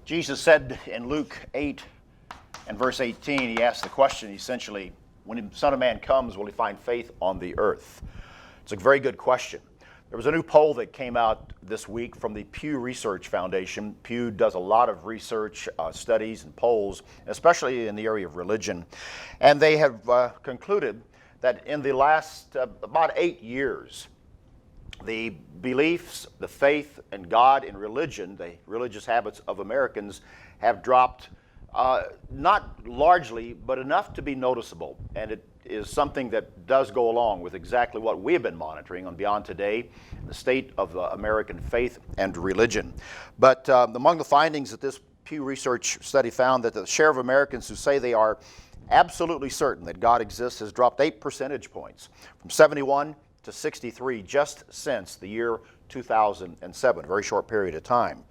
Jesus said in Luke 8 and verse 18, he asked the question essentially, when the Son of Man comes, will he find faith on the earth? It's a very good question. There was a new poll that came out this week from the Pew Research Foundation. Pew does a lot of research, studies, and polls, especially in the area of religion. And they have concluded that in the last about 8 years, the beliefs, the faith in God and religion, the religious habits of Americans have dropped, not largely, but enough to be noticeable. And it is something that does go along with exactly what we have been monitoring on Beyond Today, the state of American faith and religion. But among the findings that this Pew Research study found that the share of Americans who say they are absolutely certain that God exists has dropped 8 percentage points, from 71 to 63 just since the year 2007, a very short period of time.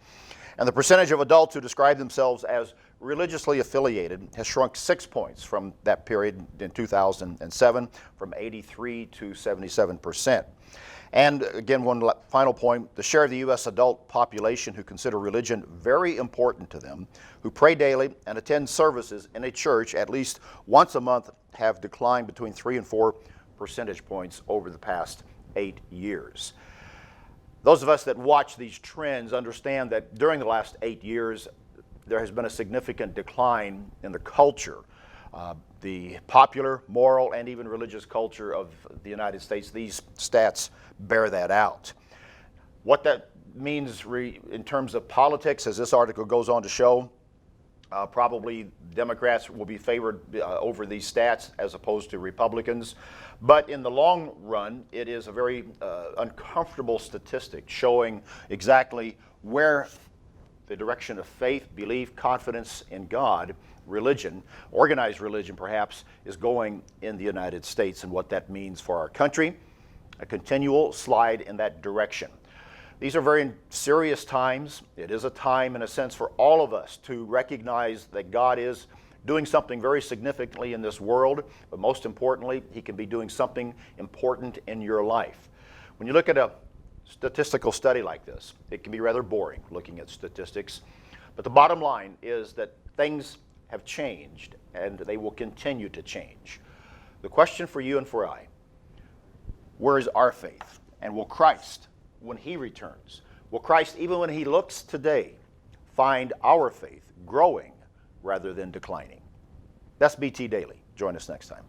And the percentage of adults who describe themselves as religiously affiliated has shrunk 6 points from that period in 2007, from 83 to 77%. And again, one final point, the share of the U.S. adult population who consider religion very important to them, who pray daily and attend services in a church at least once a month, have declined between 3 and 4 percentage points over the past 8 years. Those of us that watch these trends understand that during the last 8 years, there has been a significant decline in the culture, the popular, moral, and even religious culture of the United States. These stats bear that out. What that means in terms of politics, as this article goes on to show, probably Democrats will be favored over these stats as opposed to Republicans. But in the long run, it is a very uncomfortable statistic showing exactly where the direction of faith, belief, confidence in God, religion, organized religion perhaps, is going in the United States and what that means for our country, a continual slide in that direction. These are very serious times. It is a time, in a sense, for all of us to recognize that God is doing something very significantly in this world, but most importantly, He can be doing something important in your life. When you look at a statistical study like this, it can be rather boring looking at statistics, but the bottom line is that things have changed and they will continue to change. The question for you and for I, where is our faith? And will Christ, when He returns, will Christ, even when He looks today, find our faith growing rather than declining? That's BT Daily. Join us next time.